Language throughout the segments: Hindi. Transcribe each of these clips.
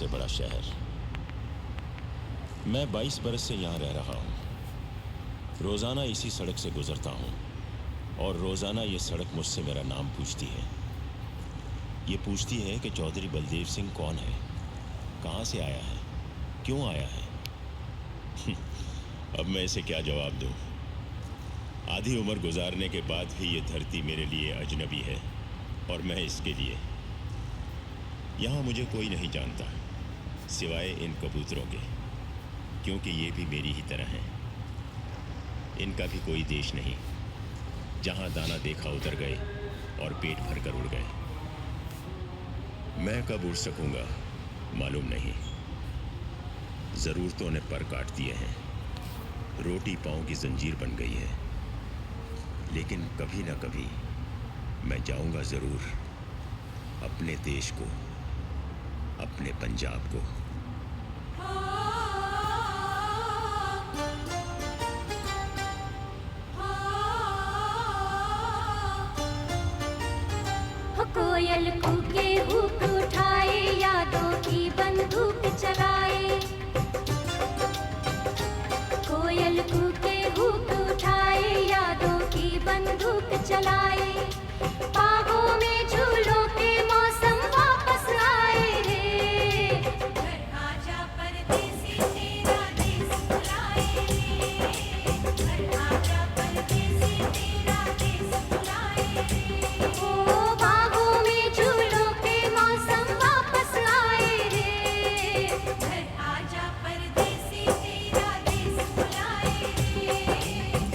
सबसे बड़ा शहर। मैं 22 बरस से यहाँ रह रहा हूँ। रोज़ाना इसी सड़क से गुजरता हूँ और रोज़ाना ये सड़क मुझसे मेरा नाम पूछती है। ये पूछती है कि चौधरी बलदेव सिंह कौन है, कहाँ से आया है, क्यों आया है। अब मैं इसे क्या जवाब दूँ? आधी उम्र गुजारने के बाद भी ये धरती मेरे लिए अजनबी है और मैं इसके लिए। यहाँ मुझे कोई नहीं जानता सिवाय इन कबूतरों के, क्योंकि ये भी मेरी ही तरह हैं। इनका भी कोई देश नहीं, जहाँ दाना देखा उतर गए और पेट भर कर उड़ गए। मैं कब उड़ सकूंगा मालूम नहीं। ज़रूरतों ने पर काट दिए हैं, रोटी पाँव की जंजीर बन गई है, लेकिन कभी ना कभी मैं जाऊंगा ज़रूर अपने देश को, अपने पंजाब को। कोयल कूके हुक उठाए, यादों की बंदूक चलाए। कोयल कूके हुक उठाए, यादों की बंदूक चलाए। बागों में झूलों के मौसम वापस आए रे। घर आजा परदेसी, तेरा देश बुलाए रे। घर आजा परदेसी, तेरा देश बुलाए रे। ओ बागों में झूलों के मौसम वापस आए रे। घर आजा परदेसी, तेरा देश बुलाए रे।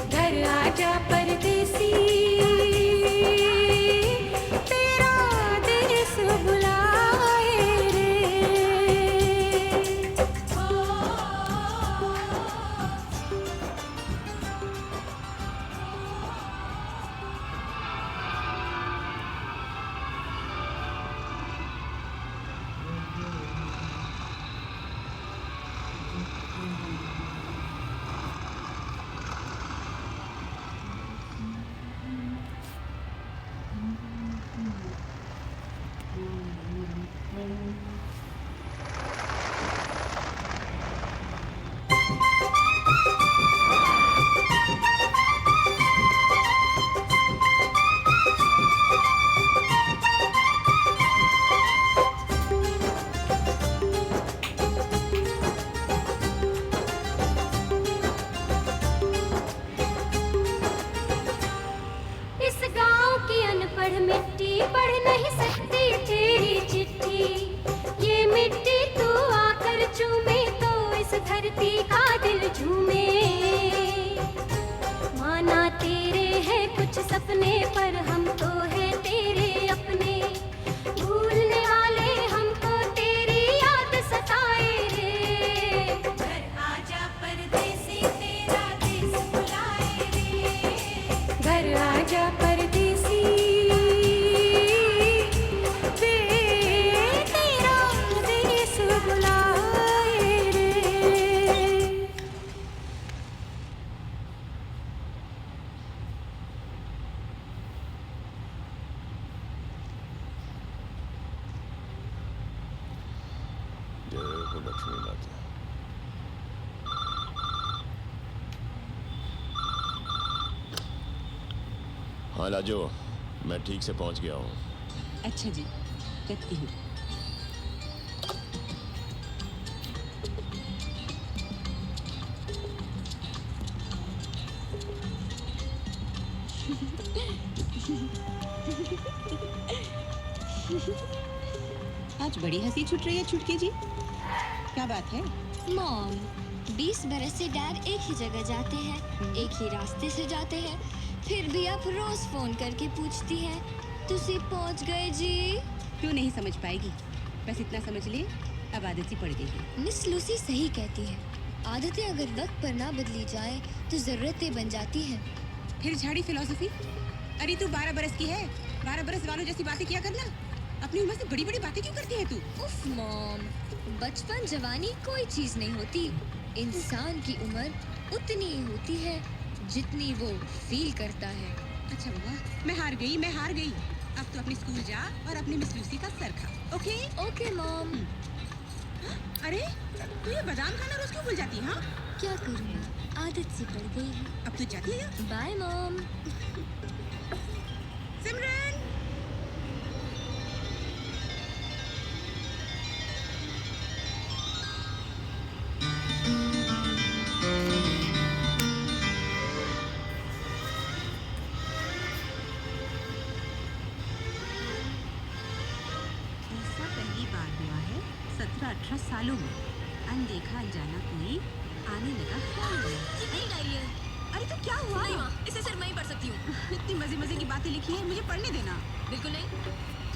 घर आजा परदेसी, तेरा देश बुलाए रे। इस गांव की अनपढ़ मिट्टी पढ़ नहीं सकती तेरी चिट्ठी। ये मिट्टी तू आकर चूमे तो इस धरती का दिल झूमे। माना तेरे हैं कुछ सपने, पर हम तो हैं तेरे अपने। भूलने वाले हमको तेरी याद सताए रे। घर आजा परदेसी, तेरा देश बुलाए रे। घर आजा परदेसी, तेरा देश बुलाए रे। जय हो लक्ष्मी माता। हाँ लाजो, मैं ठीक से पहुंच गया हूँ। अच्छा जी, रखती हूँ। आज बड़ी हंसी छूट रही है छुटकी जी, क्या बात है? मॉम, 20 बरस से डैड एक ही जगह जाते हैं, एक ही रास्ते से जाते हैं, फिर भी आप रोज फोन करके पूछती हैं, तुसी पहुंच गए जी? क्यों नहीं समझ पाएगी? बस इतना समझ ले, अब आदत सी पड़ गई है। मिस लूसी सही कहती है, आदतें अगर वक्त पर ना बदली जाए तो जरूरतें बन जाती हैं। फिर झाड़ी फिलॉसफी। अरे तू 12 बरस की है, 12 बरस वालों जैसी बातें किया करना। अपनी उम्र से बड़ी बड़ी बातें क्यों करती है तू? उफ मॉम, बचपन जवानी कोई चीज नहीं होती। इंसान की उम्र उतनी ही होती है जितनी वो फील करता है। अच्छा बाबा, मैं हार गई, मैं हार गई। अब तो अपने स्कूल जा और अपनी मिस लूसी का सर खा। Okay okay mom. अरे तू ये बादाम खाना रोज क्यों भूल जाती है? हाँ, क्या करूँ, आदत सी पड़ गई है। अब तू जाती है? Bye mom. सिमरन, ऐसा पहली बार हुआ है 17-18 सालों में। अनदेखा अनजाना कोई आने लगा ख्याल में। ये मेरी डायरी है। अरे तो क्या हुआ? नहीं माँ, इसे सिर्फ मैं ही पढ़ सकती हूँ। इतनी मजे मजे की बातें लिखी है, मुझे पढ़ने देना। बिल्कुल नहीं,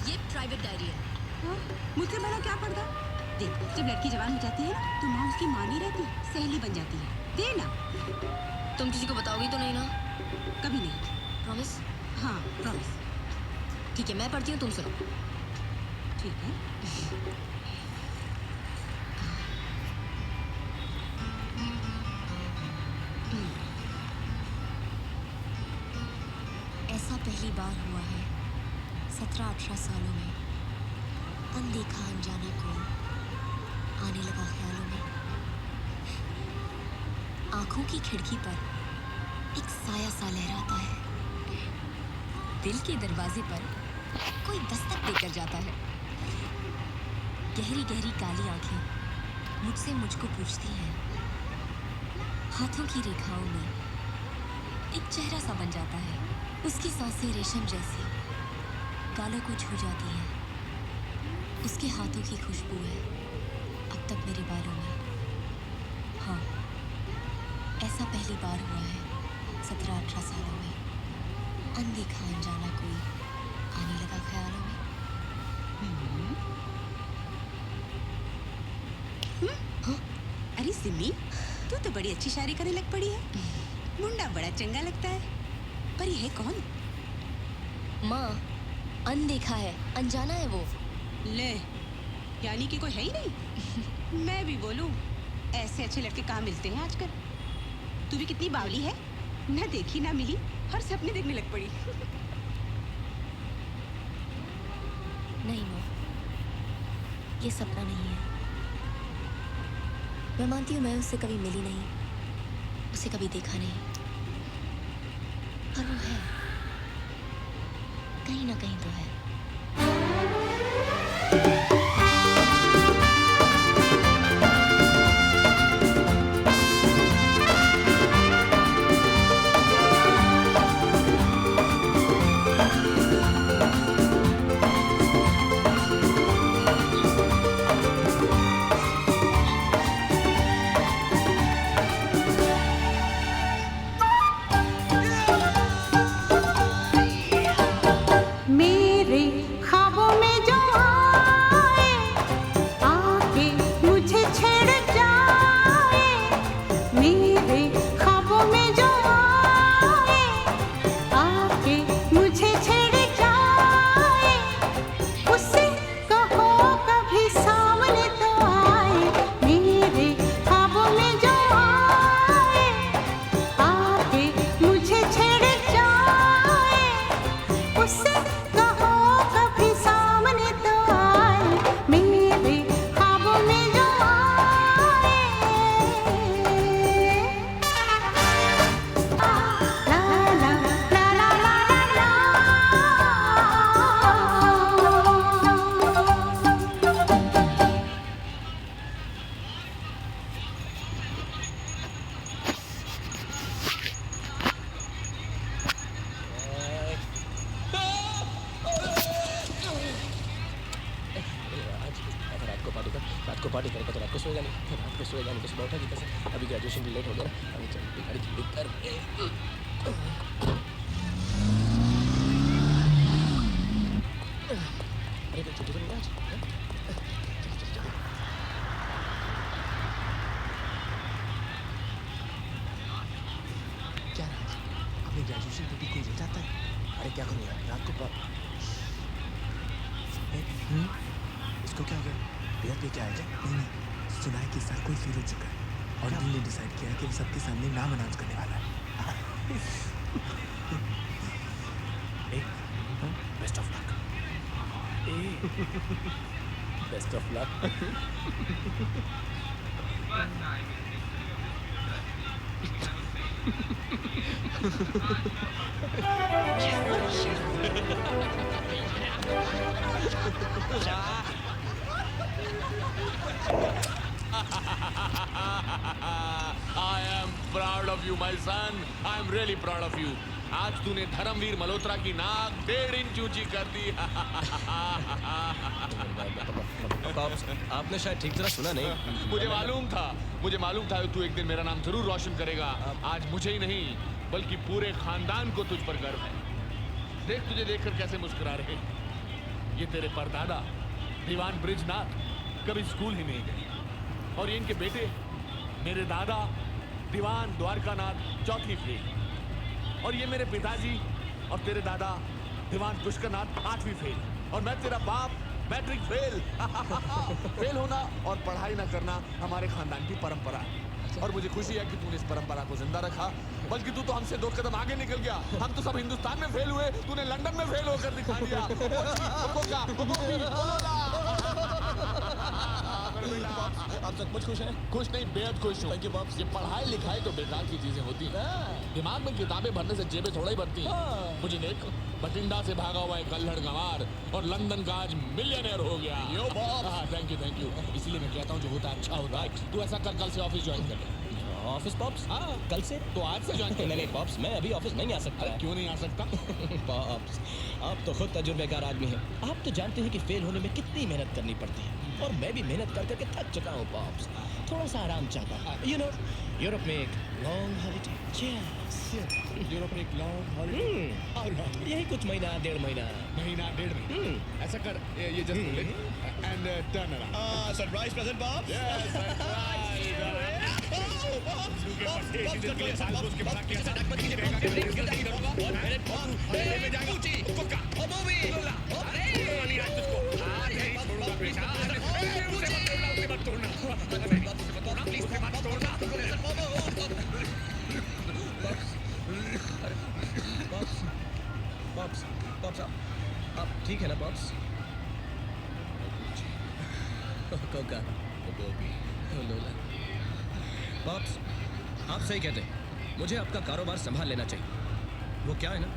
ये प्राइवेट डायरी है। हाँ, मुझसे भला क्या पढ़ता? देख, जब लड़की जवान हो जाती है ना, तो माँ उसकी माँ नहीं रहती, सहेली बन जाती है। दे ना। तुम किसी को बताओगी तो नहीं ना? कभी नहीं। प्रॉमिस? हाँ, प्रॉमिस। ठीक है, मैं पढ़ती हूँ, तुम सुनो। ठीक है। ऐसा पहली बार हुआ है 17-18 सालों में। अनदेखा अनजाना कोई आने लगा ख्यालों में। आंखों की खिड़की पर एक साया सा लहराता है। दिल के दरवाजे पर कोई दस्तक देकर जाता है। गहरी गहरी काली आंखें मुझसे मुझको पूछती हैं। हाथों की रेखाओं में एक चेहरा सा बन जाता है। उसकी सांसें रेशम जैसी गालों को छू जाती हैं। उसके हाथों की खुशबू है अब तक मेरे बालों में। हाँ, ऐसा पहली बार हुआ है 17-18 सालों में। अनदेखा अनजाना कोई आने लगा ख्यालों में। हाँ? अरे सिमी, तू तो बड़ी अच्छी शायरी करने लग पड़ी है। मुंडा बड़ा चंगा लगता है, पर ये है कौन? माँ, अनदेखा है, अनजाना है वो। ले, यानी कि कोई है ही नहीं। मैं भी बोलूं, ऐसे अच्छे लड़के कहाँ मिलते हैं आजकल। तू भी कितनी बावली है, ना देखी ना मिली और सपने देखने लग पड़ी। नहीं माँ, ये सपना नहीं है। मैं मानती हूँ मैं उससे कभी मिली नहीं, उसे कभी देखा नहीं, पर वो है, कहीं ना कहीं तो है। मेरे ख्वाबों में जो आए, आके मुझे छेड़ जाए। मेरे ख्वाबों में जो आए, आके मुझे छेड़ जाए। उससे कहो कभी सामने तो आए। मेरे ख्वाबों में जो आए, आके मुझे छेड़ जाए। उससे कहो कभी सामने तो आए। मेरे ख्वाबों में जो आए। ला ला ला ला ला ला। रात को पार्टी करेगा तो रात को सोएगा नहीं, रात को सोएगा नहीं तो सुबह उठेगी कैसे? अभी ग्रेजुएशन भी लेट हो गया ना, अभी चल गाड़ी जल्दी कर। अरे तो छुट्टी तो नहीं आज, हैं? चल चल चल। क्या राज, अपनी ग्रेजुएशन पे भी कोई ले जाता है? अरे क्या करूँ यार, रात को इसको क्या हो गया? बियर पे क्या है क्या? नहीं, सुना है कि इस साल कोई फेल हो चुका है और डीन ने डिसाइड किया है कि वो सबके सामने नाम अनाउंस करने वाला है। Best of luck. Best of luck. I am proud of you, my son. I am really proud of you. आज तूने धर्मवीर मल्होत्रा की नाक 1.5 इंच ऊंची कर दी। पॉप्स, आपने शायद ठीक तरह सुना नहीं। मुझे मालूम था तू एक दिन मेरा नाम जरूर रोशन करेगा। आज मुझे ही नहीं बल्कि पूरे खानदान को तुझ पर गर्व है। देख तुझे देखकर कैसे मुस्कुरा रहे। ये तेरे परदादा दीवान ब्रिजनाथ कभी स्कूल ही नहीं गए और ये इनके बेटे मेरे दादा दीवान द्वारकानाथ चौथी फेल और ये मेरे पिताजी और तेरे दादा दीवान पुष्करनाथ 8वीं फेल और मैं तेरा बाप मैट्रिक फेल। फेल होना और पढ़ाई ना करना हमारे खानदान की परंपरा है और मुझे खुशी है कि तूने इस परंपरा को जिंदा रखा। बल्कि तू तो हमसे 2 कदम आगे निकल गया। हम तो सब हिंदुस्तान में फेल हुए, तूने लंदन में फेल होकर दिखा दिया। आप सचमुच खुश हैं? खुश नहीं बेहद खुश हूँ। ये पढ़ाई लिखाई तो बेकार की चीजें होती हैं। दिमाग में किताबें भरने से जेबें थोड़ा ही भरती हैं। मुझे देख बठिंडा से भागा हुआ एक अल्हड़ गंवार और लंदन का आज मिलियनेयर हो गया। यो बॉस, थैंक यू। इसीलिए मैं कहता हूँ जो होता है अच्छा होता है। तू ऐसा कर, कल से ऑफिस ज्वाइन कर ले। Office pops? हाँ कल से? तो आज से ज्वाइन कर ले। नहीं पॉप्स, मैं अभी ऑफिस नहीं आ सकता। क्यों नहीं आ सकता? पॉप्स, आप तो खुद तजुर्बेकार आदमी हैं। आप तो जानते हैं कि फेल होने में कितनी मेहनत करनी पड़ती है और मैं भी मेहनत कर करके थक चुका हूँ पॉप्स। थोड़ा सा आराम चाहता हूँ। यू नो, यूरोप में एक लॉन्ग हॉलिडे। यूरोप में एक लॉन्ग हॉलिडे। यही कुछ महीना 1.5 महीना। महीना 1.5 महीना। ऐसा कर, ये just and turn around. Surprise present pops. Pops, आप ठीक है ना पॉप्स? कोका, लोला। पॉप्स, आप सही कहते हैं। मुझे आपका कारोबार संभाल लेना चाहिए। वो क्या है ना,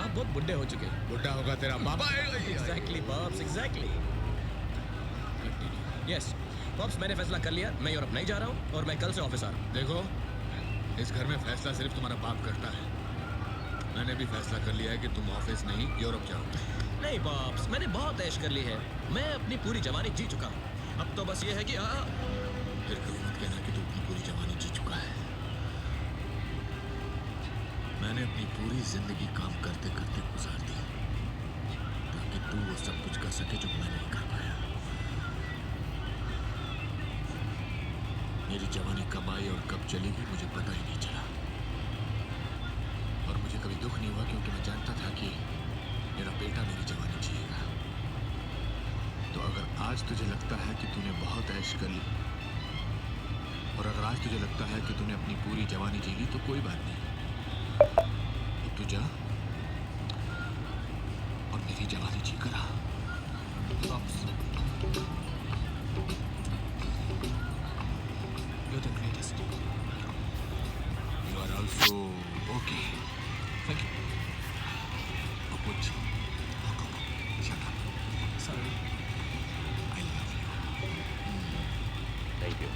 आप बहुत बुढ़े हो चुके हैं। बुढ़ा होगा तेरा बाबा। Exactly pops, exactly. Yes pops, मैंने फैसला कर लिया। मैं यूरोप नहीं जा रहा हूँ और मैं कल से ऑफिस आ रहा हूँ। देखो, इस घर में फैसला सिर्फ तुम्हारा बाप करता है। मैंने भी फैसला कर लिया है कि तुम ऑफिस नहीं यूरोप जाओ। नहीं पॉप्स, मैंने बहुत ऐश कर ली है। मैं अपनी पूरी जवानी जी चुका हूँ। अब तो बस ये है कि फिर कभी मत कहना कि तू अपनी पूरी जवानी जी चुका है। मैंने अपनी पूरी जिंदगी काम करते करते गुजार दी ताकि तू वो सब कुछ कर सके जो मैं नहीं कर पाया। मेरी जवानी कब आई और कब चली गई मुझे पता ही नहीं चला और मुझे कभी दुख नहीं हुआ क्योंकि मैं जानता था कि मेरा बेटा मेरी जवानी जिएगा। तो अगर आज तुझे लगता है कि तूने बहुत ऐश कर ली और अगर आज तुझे लगता है कि तूने अपनी पूरी जवानी जी ली तो कोई बात नहीं। अब तू जा और मेरी जवानी जी कर आ। You're the greatest. You are also okay. Thank you. Aput. Shut up. Sorry. I love you. Thank you.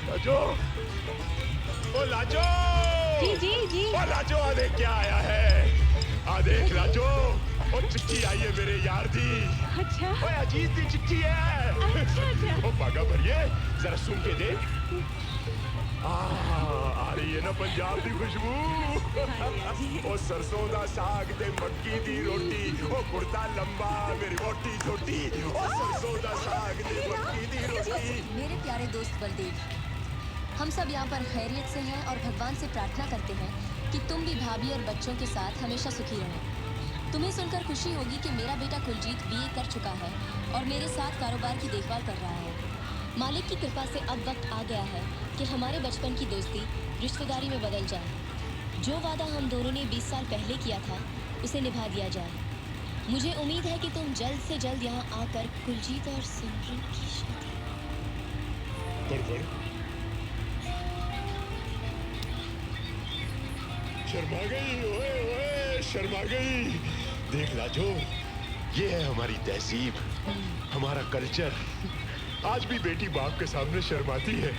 Lajo, ओ लाजो, जी। ओ लाजो, आ देख क्या आया है। आ देख लाजो, ओ चिट्ठी आई है मेरे यार दी। अच्छा। ओए अजीत दी चिट्ठी है। अच्छा। ओ बागा भरिए, जरा सुन के देख। आ रही है ना पंजाब दी खुशबू। ओ सरसों दा साग ते मक्की दी रोटी, ओ कुर्ता लंबा मेरी मोटी छोटी, ओ सरसों दा साग ते मक्की दी रोटी। मेरे प्यारे दोस्त बलदेव, हम सब यहाँ पर खैरियत से हैं और भगवान से प्रार्थना करते हैं कि तुम भी भाभी और बच्चों के साथ हमेशा सुखी रहो। तुम्हें सुनकर खुशी होगी कि मेरा बेटा कुलजीत BA कर चुका है और मेरे साथ कारोबार की देखभाल कर रहा है। मालिक की कृपा से अब वक्त आ गया है कि हमारे बचपन की दोस्ती रिश्तेदारी में बदल जाए। जो वादा हम दोनों ने 20 साल पहले किया था उसे निभा दिया जाए। मुझे उम्मीद है कि तुम जल्द से जल्द यहाँ आकर कुलजीत और सिमरन की शादी। गड़बड़। शर्मा गई, ओए ओए, शर्मा गई। देख लाजो, ये है हमारी तहजीब, हमारा कल्चर। आज भी बेटी बाप के सामने शर्माती है।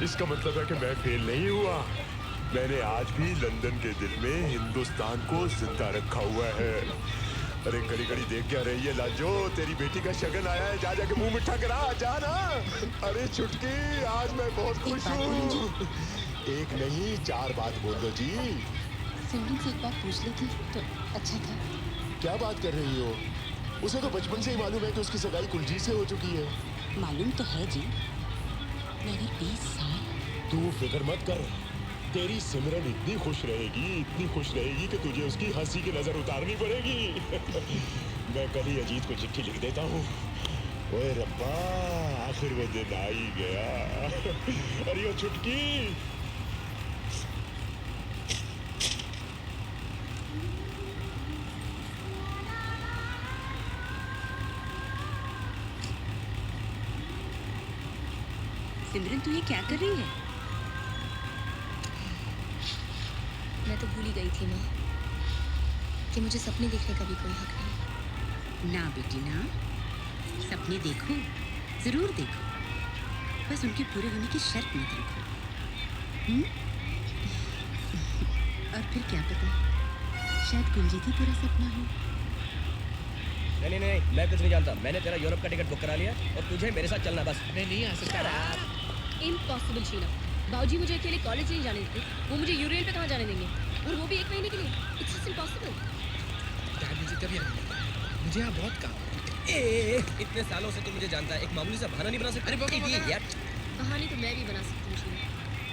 इसका मतलब है कि मैं फेल नहीं हुआ। मैंने आज भी लंदन के दिल में हिंदुस्तान को जिंदा रखा हुआ है। अरे घड़ी घड़ी देख क्या रही है लाजो? तेरी बेटी का शगन आया है, जा जाके मुंह मिठा करा, जा ना। अरे छुटकी, आज मैं बहुत खुश हूँ। एक नहीं 4 बात बोल दो जी। सिमरन से एक बात पूछ लेती तो अच्छा था। क्या बात कर रही हो? उसे तो बचपन से ही मालूम है कि उसकी सगाई कुलजीत से हो चुकी है। मालूम तो है जी, मगर 20 साल। तू फिक्र मत कर, तेरी सिमरन इतनी खुश रहेगी कि तुझे उसकी हंसी की नजर उतारनी पड़ेगी। मैं कल ही अजीत को चिट्ठी लिख देता हूँ। ओए रब्बा, आखिर वो दिन आ ही गया। अरे ओ छुटकी, सिमरन तू ये क्या कर रही है? मैं तो भूल ही गई थी माँ कि मुझे सपने देखने का भी कोई हक नहीं। ना बेटी ना, सपने देखो, जरूर देखो, बस उनके पूरे होने की शर्त मत रखो। और फिर क्या पता, शायद कुलजीत ही पूरा सपना हो। नहीं नहीं नहीं, मैं कुछ नहीं जानता। मैंने तेरा यूरोप का टिकट बुक करा लिया और तुझे मेरे साथ चलना बस। मैं नहीं आ सकता। इम्पॉसिबल शीना, बाबूजी मुझे अकेले कॉलेज नहीं जाने देते। वो मुझे यूरेल पे कहाँ जाने देंगे, और वो भी 1 महीने के लिए। It's just impossible. डैड मुझे कभी आने देता, मुझे यहाँ बहुत काम है। इतने सालों से तू मुझे जानता है, एक मामूली सा बहाना नहीं बना सकता? अरे बाबा, यार, कहानी तो मैं भी बना सकती हूँ शीना,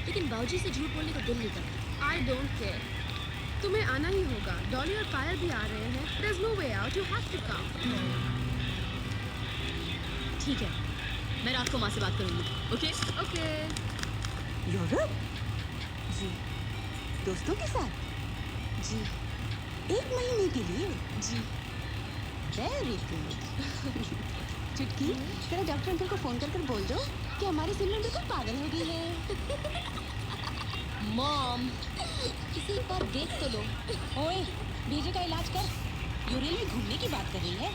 लेकिन बाबूजी से झूठ बोलने का दिल नहीं करता। I don't care. तुम्हें आना ही होगा। डॉली और पायल भी आ रहे हैं। There's no way out. You have to come. ठीक है, मैं रात को माँ से बात करूँगी। Okay Okay. यूरोप? जी। दोस्तों के साथ? जी। 1 महीने के लिए? जी। Very good. चुटकी, तेरा डॉक्टर अंकल को फोन कर बोल दो कि हमारी सिमरन बिल्कुल पागल हो गई है। मॉम, किसी एक बार देख तो लो। ओए, भेजे का इलाज कर। यूरेल में घूमने की बात कर रही है।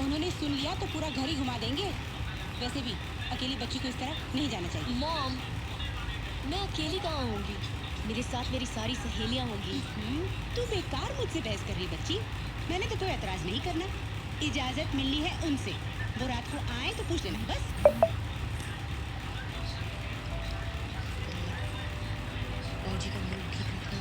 उन्होंने सुन लिया तो पूरा घर ही घुमा देंगे। वैसे भी अकेली बच्ची को इस तरह नहीं जाना चाहिए। मॉम, मैं अकेली कहाँ होंगी? मेरे साथ मेरी सारी सहेलियाँ होंगी। तू बेकार मुझसे बहस कर रही बच्ची। मैंने तो कोई एतराज नहीं करना। इजाजत मिलनी है उनसे। वो रात को आए तो पूछ लेना बस। बाबूजी का मूड ठीक रखना।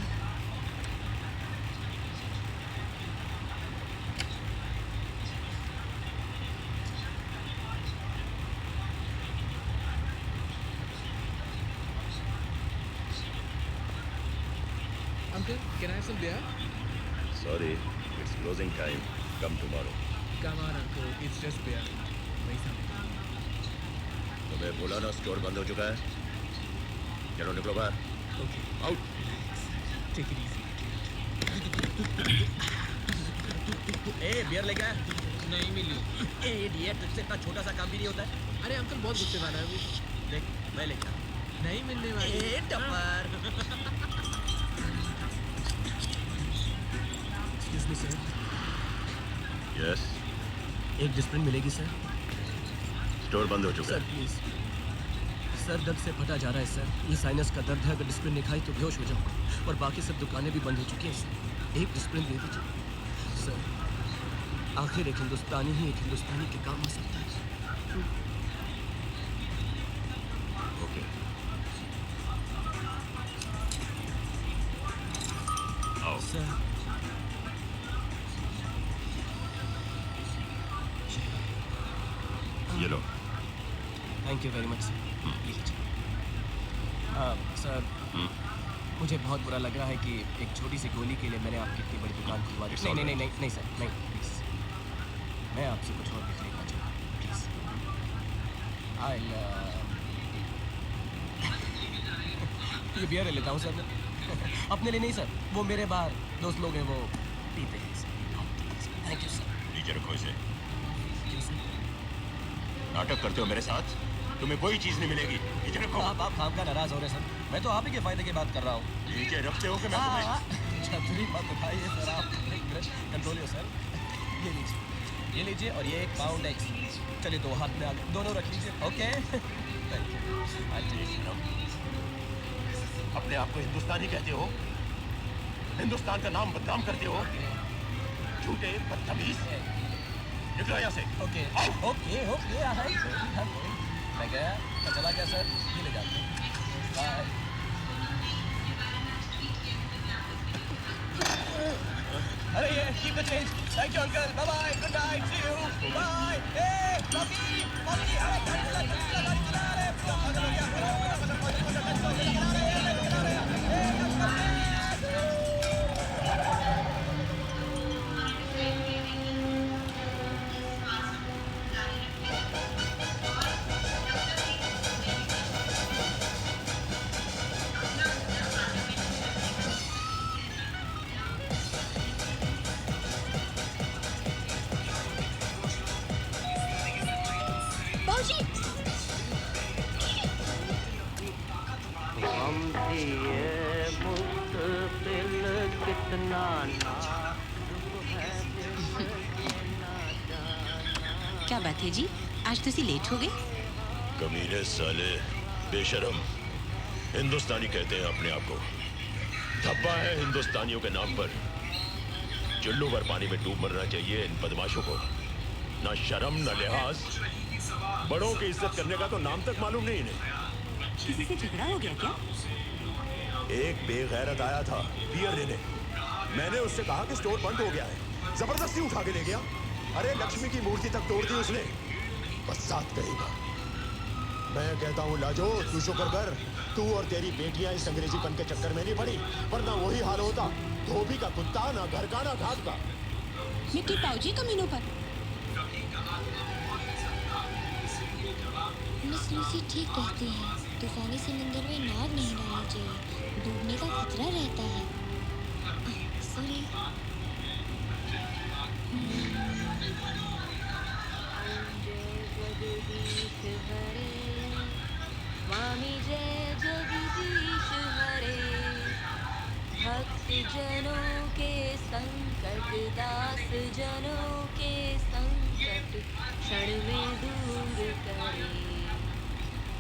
Uncle, can I have some beer? Sorry, it's closing time. Come tomorrow. Come on, uncle. It's just beer. वही सामने। तुम्हें बोला ना स्टोर बंद हो चुका है। चलो निकलो बाहर। Okay. Out. Take it easy. ए बियर लेके आया? नहीं मिली। ए इडियट, तुझसे इतना छोटा सा काम भी नहीं होता है। अरे अंकल बहुत गुस्से वाला है वो। देख, मैं लेके आया। नहीं मिलने वाली। ए टप्पर। Excuse me, sir. यस, एक डिस्प्लिन मिलेगी सर? स्टोर बंद हो चुका सर है। प्लीज। सर दर्द से फटा जा रहा है सर। ये साइनस का दर्द है, अगर डिस्प्लिन नहीं खाई तो बेहोश हो जाऊँ। और बाकी सब दुकानें भी बंद हो चुकी हैं सर। एक डिस्प्लिन दे दीजिए सर। आखिर एक हिंदुस्तानी ही एक हिंदुस्तानी के काम आ सकता है। ओके। आओ। सर ये लो। Thank you very much sir. Sir मुझे बहुत बुरा लग रहा है कि एक छोटी सी गोली के लिए मैंने आपकी इतनी बड़ी दुकान खुलवा दी। It's नहीं all नहीं नहीं right. नहीं नहीं सर, नहीं प्लीज। मैं आपसे कुछ और भी खरीदना चाहता हूँ प्लीज। आई ये बियर ले लेता हूँ सर। अपने लिए नहीं सर, वो मेरे बाहर दोस्त लोग हैं, वो पीते हैं सर। Thank you sir. नीचे रखो इसे। नाटक करते हो मेरे साथ, तुम्हें कोई चीज नहीं मिलेगी। नीचे रखो। आप खाम का नाराज हो रहे सर, मैं तो आप ही के फायदे की बात कर रहा हूँ। नीचे रखते हो कि मैं तुम्हें छतरी मत उठाइए सर, आप कंट्रोल हो सर। ये लीजिए और ये 1 पाउंड एक्स। चलिए 2 हाथ में आ गए, दोनों रख लीजिए। Okay thank you. अपने आप को हिंदुस्तानी कहते हो, हिंदुस्तान का नाम बदनाम करते हो, झूठे बदतमीज। निकलो यहाँ से। ओके ओके ओके मैं गया, मैं चला गया सर, ये ले जाते हैं। बाय। अरे ये keep the change. Thank you uncle, bye bye, good night, see you, bye. ए मॉमी मॉमी, अरे चला रे क्या बात है जी, आज तो लेट हो गए? कमीने साले बेशरम, हिंदुस्तानी कहते हैं अपने आप को। धब्बा है हिंदुस्तानियों के नाम पर। चुल्लू भर पानी में डूब मरना चाहिए इन बदमाशों को। ना शर्म ना लिहाज, बड़ों की इज्जत करने का तो नाम तक मालूम नहीं इन्हें। किसी से झगड़ा हो गया क्या? एक बेगैरत आया था बियर लेने, मैंने उससे कहा कि स्टोर बंद हो गया है, जबरदस्ती उठा के ले गया। अरे लक्ष्मी की मूर्ति तक तोड़ दी उसने। बस साथ कहेगा। मैं कहता हूँ लाजो, तू शुक्र कर, तू और तेरी बेटियां इस अंग्रेजीपन के चक्कर में नहीं पड़ी, वरना वही हाल होता। धोबी का कुत्ता, ना घर का ना घाट का। मिट्टी पाउजी कमीनों पर। मिस लूसी ठीक कहती है, तूफानी समंदर में नाव नहीं डालनी चाहिए, डूबने का खतरा रहता है। सॉरी। स्वामी जय जगदीश हरे, भक्त जनों के संकट, दास जनों के संकट क्षण में दूर करे।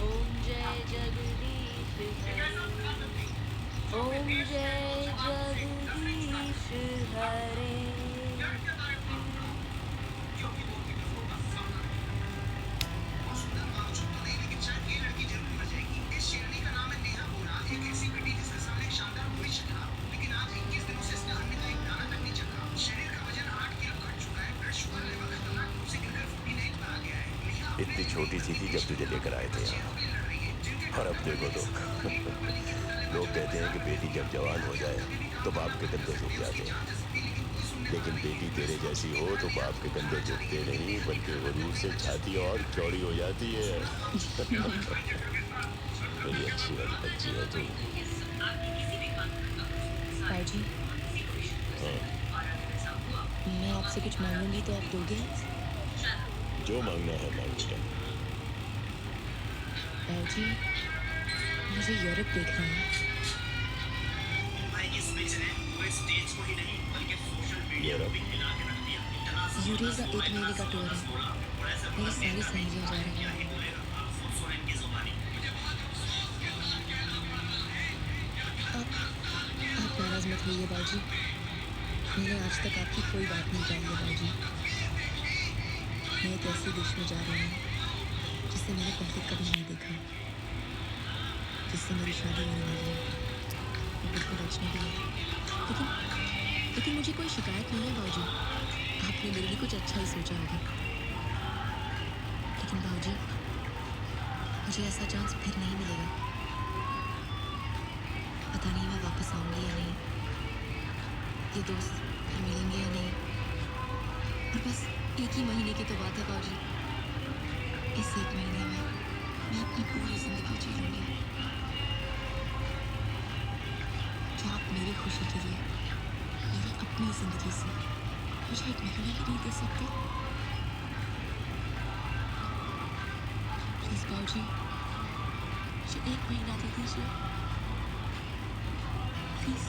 ओम जय जगदीश हरे, ओम जय जगदीश हरे। इतनी छोटी सी थी जब तुझे लेकर आए थे यहाँ, और अब देखो तो लोग कहते हैं कि बेटी जब जवान हो जाए तो बाप के कंधे झुक जाते हैं, लेकिन बेटी तेरे जैसी हो तो बाप के कंधे झुकते नहीं, बल्कि गरूर से छाती और चौड़ी हो जाती है। मेरी अच्छी वाली बच्ची है तू। पाजी, हाँ, मैं आपसे कुछ मांगूंगी तो आप दोगे? जो मांगना है मांग बेटा। पाजी, मुझे यूरोप देखना है। यूरोप? यूरेज का 1 महीने का टूर है, मेरी सारी सहेलियाँ जा रही हैं। आप नाराज मत होइए बाजी, मैंने आज तक आपकी कोई बात नहीं जानी है बाजी। मैं एक ऐसे देश में जा रही हूँ जिसे मैंने पहले कभी नहीं देखा, जिससे मेरी शादी होने वाली है, वो बिल्कुल अजनबी है। लेकिन मुझे कोई शिकायत नहीं है बाबूजी, आपने मेरे लिए कुछ अच्छा ही सोचा होगा। लेकिन बाबूजी, मुझे ऐसा चांस फिर नहीं मिलेगा। पता नहीं मैं वापस आऊँगी या नहीं, ये दोस्त फिर मिलेंगे या नहीं। और बस 1 ही महीने की तो बात है बाबूजी, इस 1 महीने में मैं अपनी पूरी जिंदगी जी लूँगी। क्या आप खुशी के लिए मेरी अपनी जिंदगी से मुझे एक महीना भी नहीं दे सकते? प्लीज बाबूजी, मुझे एक महीना दे दीजिए प्लीज।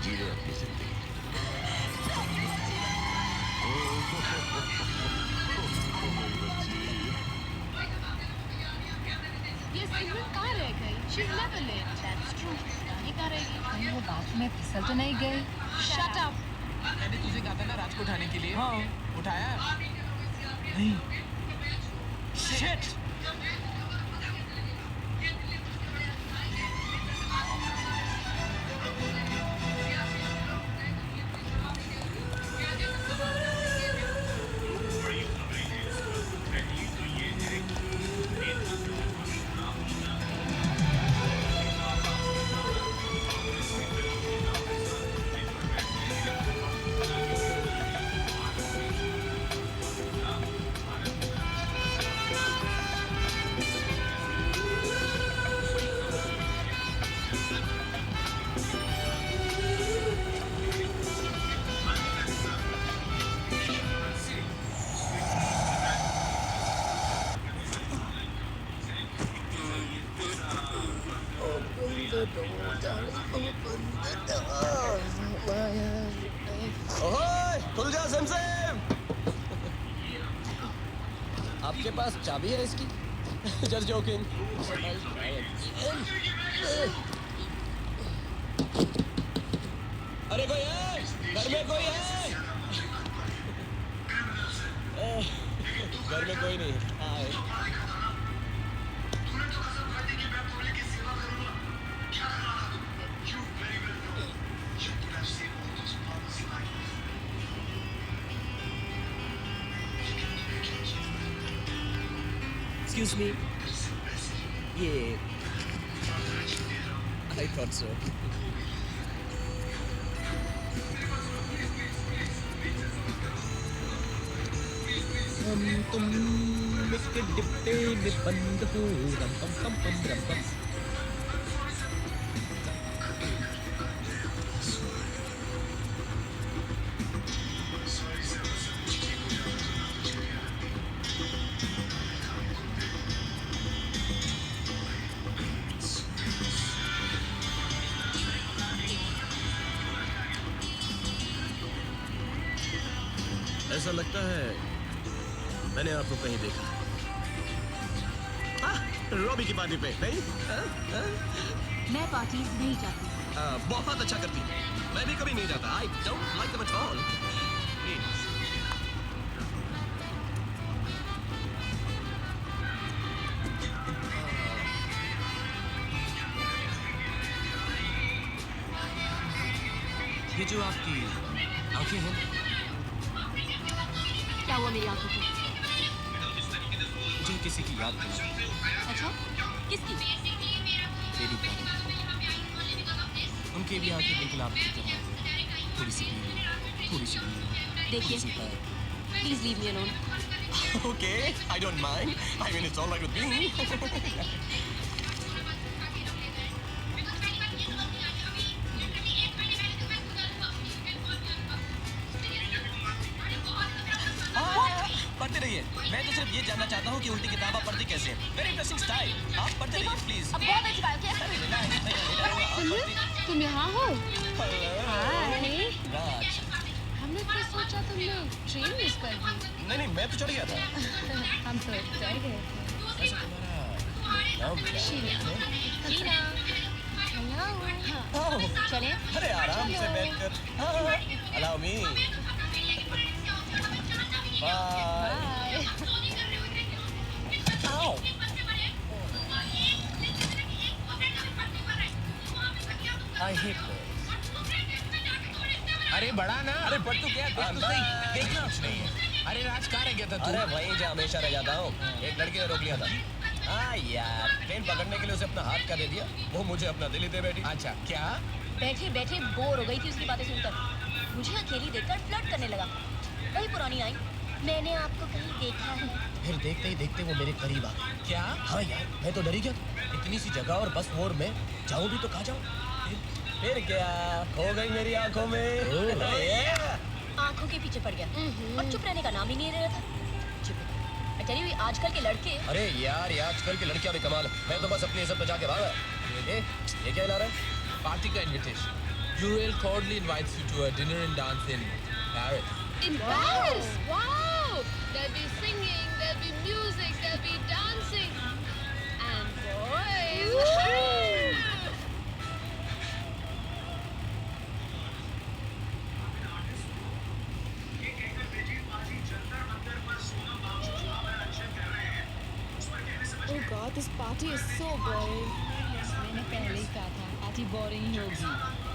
जी ले अपनी जिंदगी। ये सिमरन कहाँ रह गई? She's never late. That's true. नहीं कहाँ रहेगी? कहीं वो बाथरूम में फिसल तो नहीं गई? Shut up. मैंने तुझे कहा था ना राज को उठाने के लिए। हाँ उठाया नहीं। Shit! ओए, खुल जा सैमसैम। आपके पास चाबी है इसकी? Just joking. अरे कोई है? घर में कोई है? घर में कोई नहीं है। हाय। Excuse me. Yeah. I thought so. हम तुम एक डिब्बे में बंद हो रम पम पम पम रम पम। ऐसा लगता है मैंने आपको कहीं देखा। रॉबी की पार्टी पे नहीं? मैं पार्टी नहीं जाती। बहुत अच्छा करती है। मैं भी कभी नहीं जाता। I don't like them at all. ये जो आपकी आंखें हैं, क्या हुआ मेरी आंखों को? मुझे किसी की याद दिला। अच्छा, किसकी? Baby brother. उनके भी आंखें बिल्कुल आपकी तरह थोड़ी सी पीली, थोड़ी सी पीली, देखिए, थोड़ी सी है। Please leave me alone. Okay, I don't mind. I mean, it's all right with me. पढ़ते रहिए। मैं तो सिर्फ ये जानना चाहता हूँ कि उल्टी किताब आप पढ़ती कैसे हैं। Very interesting style. आप पढ़ते रहिए, please. अब बहुत अच्छी बात है। तुम यहाँ हो? Hello. राज। हमने तो सोचा तुमने ट्रेन मिस कर दी। नहीं, मैं तो चढ़ गया था। हम तो डर गए थे। वैसे तुम्हारा नाम क्या है? शीना। हेलो। ओह, चले? अरे आराम से बैठकर। Allow me. Bye. Ow. I hate this. अरे बड़ा ना। अरे पढ़ तो क्या? देख तो सही। देखना। कुछ नहीं है। अरे राज कहाँ रह गया था तू? अरे वहीं जहाँ हमेशा रह जाता हूँ। एक लड़की ने रोक लिया था। हाँ यार, ट्रेन पकड़ने के लिए उसे अपना हाथ का दे दिया। वो मुझे अपना दिल ही दे बैठी। अच्छा, क्या? बैठे बैठे बोर हो गई थी उसकी बातें सुनकर। मुझे अकेली देखकर फ्लर्ट करने लगा। वही पुरानी आई, मैंने आपको कहीं देखा है। फिर देखते ही देखते वो मेरे करीब आ गई। क्या? हाँ यार, मैं तो डरी गया था। इतनी सी जगह और बस वो और मैं जाऊं भी तो कहाँ जाऊं? फिर क्या खो गई मेरी आंखों में। आंखों के पीछे पड़ गया और चुप रहने का नाम ही नहीं ले रहा था। चुप। अटेरी हुई आजकल के लड़के। अरे यार, ये आजकल की लड़कियां भी कमाल है। मैं तो बस अपनी इज्जत बचा के भागा। ये क्या ला रहा है? पार्टी का invitation. Uriel cordially invites you to a dinner and dance in Paris. In Paris? Wow! There'll be singing, there'll be music, there'll be dancing. And boys! Oh God, this party is so boring. मैंने पहले ही कहा था पार्टी बोरिंग ही होगी।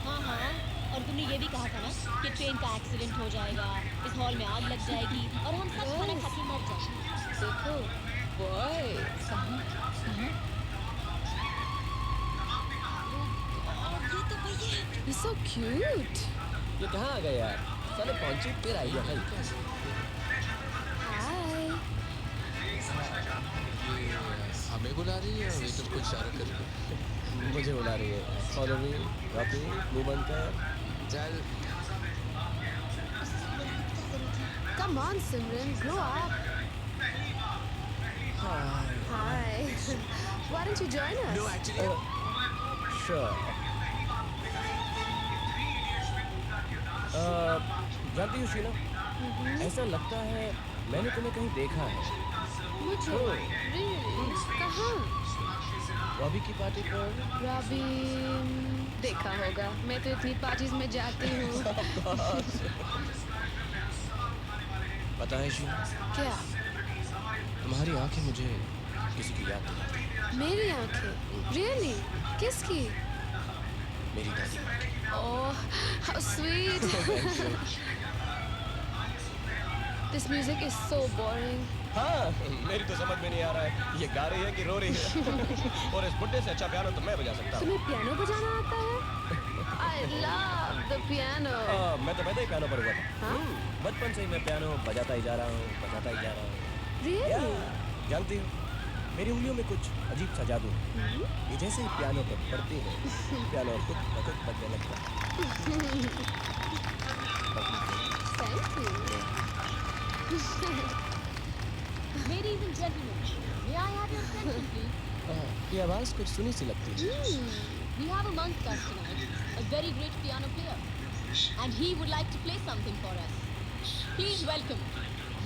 हाँ हाँ, और तुमने ये भी कहा था ना कि ट्रेन का एक्सीडेंट हो जाएगा, इस हॉल में आग लग जाएगी और हम सब खाना खा के मर जाएंगे। देखो, boys. ये तो भैया है। He's so cute. ये कहाँ आ गए यार? साले पहुंचे फिर आई है भाई। Hi. हमें बुला रही है, वेटर को इशारा कर रही है। मुझे बुला रही है। फॉलो मी, रॉकी, मुंह बंद कर। चल। Come on, Simran, grow up. Hi. Why don't you join us? No, actually. Sure. जानती हो शीना, ऐसा लगता है मैंने तुम्हें कहीं देखा है। मुझे? Really? कहाँ? रॉबी की पार्टी पर। रॉबी देखा होगा। मैं तो इतनी पार्टीज में जाती हूँ। पता है शीना, क्या? तुम्हारी आंखें मुझे किसी की याद दिलाती हैं। मेरी आंखें? Really? किसकी? मेरी दादी माँ की। Oh, how sweet. This music is so boring. हाँ, मेरी तो समझ में नहीं आ रहा है ये गा रही है कि रो रही है। और इस बुड्ढे से अच्छा पियानो तो मैं बजा सकता हूँ। तुम्हें पियानो बजाना आता है? I love the piano. मैं तो पैदा ही पियानो पर हुआ था। हाँ? बचपन से ही मैं पियानो बजाता ही जा रहा हूँ, बजाता ही जा रहा हूँ। Really? जानती हो, मेरी उंगलियों में कुछ अजीब सा जादू है। ये जैसे ही पियानो पर पड़ती है, पियानो खुद ब खुद बजने लगता है। Thank you. Ladies and gentlemen, may I have your attention, please? ये आवाज़ कुछ सुनी सी लगती है। We have amongst us tonight a very great piano player, and he would like to play something for us. Please welcome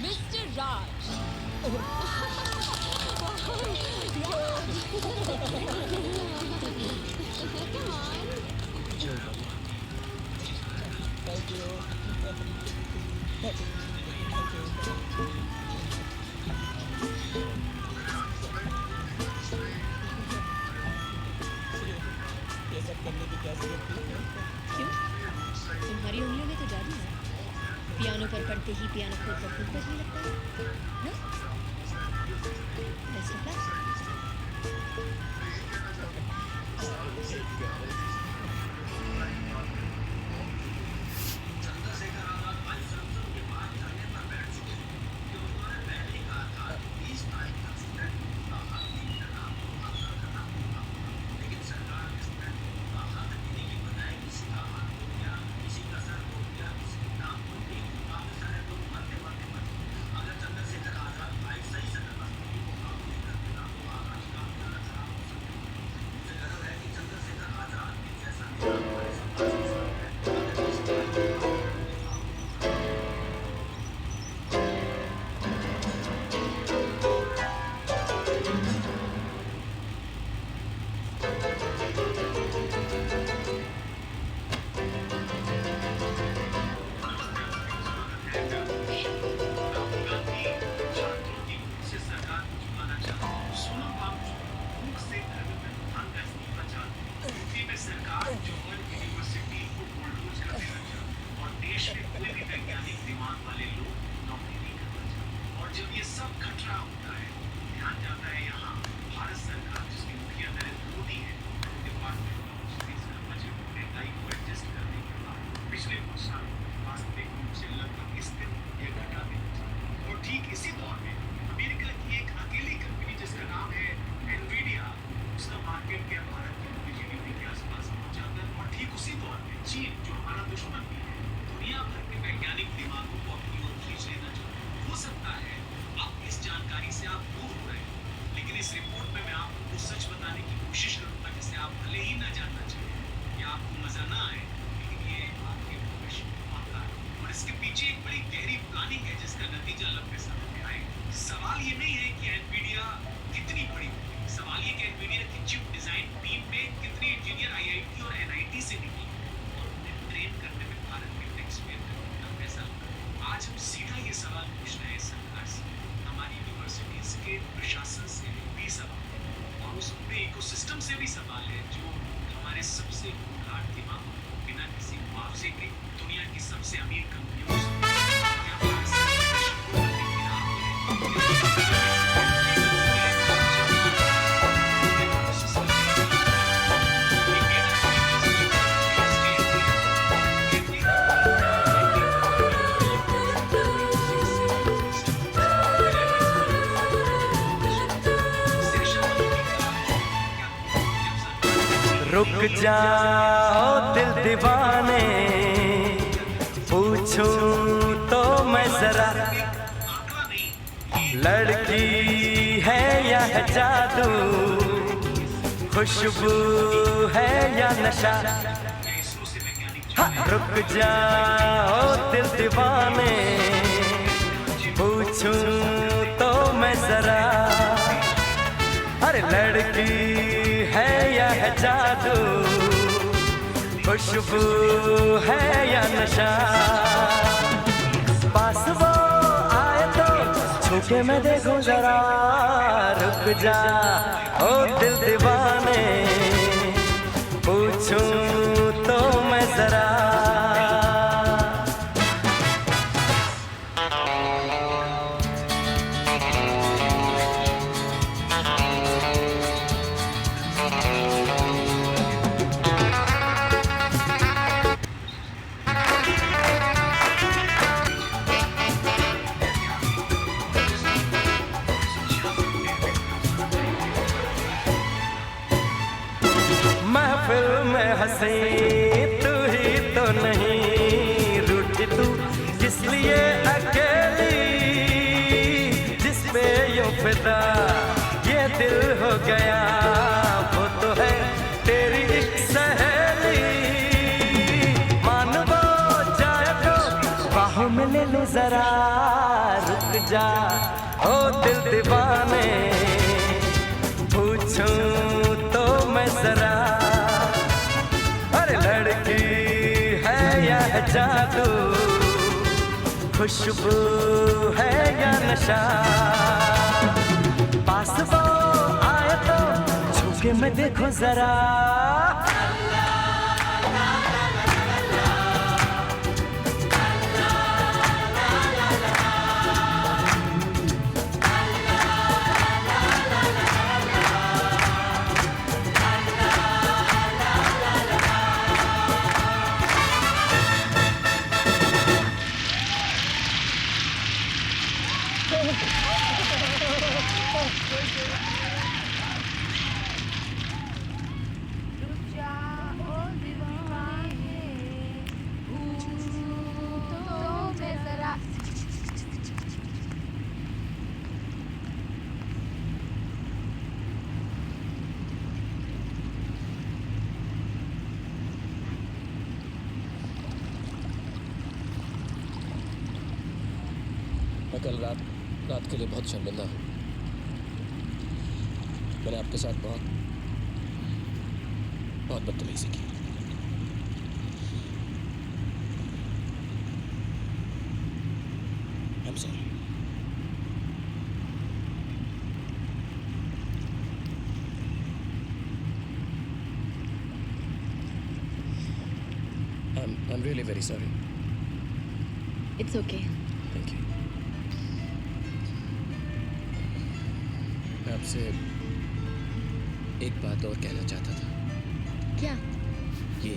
Mr. Raj. Come on. Thank you. ये सब करने की क्या जरूरत थी? क्यों? तुम्हारी उंगलियों में तो जादू है। पियानो पर पड़ते ही पियानो खुद ब खुद बजने लगता है। हाँ? Best of luck. दुश्मन भी है। दुनिया भर के वैज्ञानिक दिमागों को अपनी ओर खींच लेना चाहते हैं। हो सकता है अब इस जानकारी से आप दूर हो रहे हैं, लेकिन इस रिपोर्ट में मैं आपको वो सच बताने की कोशिश करूंगा जिसे आप भले ही ना जानना चाहिए या आपको मजा ना आए, लेकिन ये आपके भविष्य को आता है और इसके पीछे एक बड़ी गहरी प्लानिंग है जिसका नतीजा लंबे समय में आएगा। सवाल ये नहीं है कि एनवीडिया कितनी बड़ी होगी, सवाल ये कि एनवीडिया की चिप डिजाइन टीम में कितने इंजीनियर आईआईटी और एनआईटी से निकले और उन्हें ट्रेन करने में भारत के टैक्स पेयर का कितना पैसा लगा। आज हम सीधा ये सवाल पूछ रहे हैं सरकार से, हमारी यूनिवर्सिटीज के प्रशासन से भी सवाल है और उस पूरे इकोसिस्टम से भी सवाल है जो हमारे सबसे होनहार दिमागों को बिना किसी मुआवजे के दुनिया की सबसे अमीर कंपनियों से रुक जाओ दिल दीवाने, पूछूं तो मैं जरा, लड़की है या है जादू, खुशबू है या नशा। रुक जाओ दिल दीवाने, पूछूं तो मैं जरा, अरे लड़की है या है जादू, खुशबू है या नशा। पास वो आए तो छूके मैं देखूं जरा, रुक जा ओ दिल दीवाने, पूछूं तो मैं जरा। महफिल में हंसी तू ही तो नहीं, रूठी तू किस लिए अकेली, जिस पे यूं फिदा ये दिल हो गया, वो तो है तेरी एक सहेली। मान वो जाए तो बाहों में ले लूं जरा, रुक जा ओ दिल दीवाने, पूछूं तो मैं जरा, अरे लड़की है या है जादू, खुशबू है या नशा। पास वो आए तो छूके मैं देखूं जरा। मैं कल रात के लिए बहुत शर्मिंदा हूँ। मैंने आपके साथ बहुत बदतमीजी की। I'm sorry. I'm really very sorry. It's okay. Thank you. मैं आपसे एक बात और कहना चाहता था। क्या? ये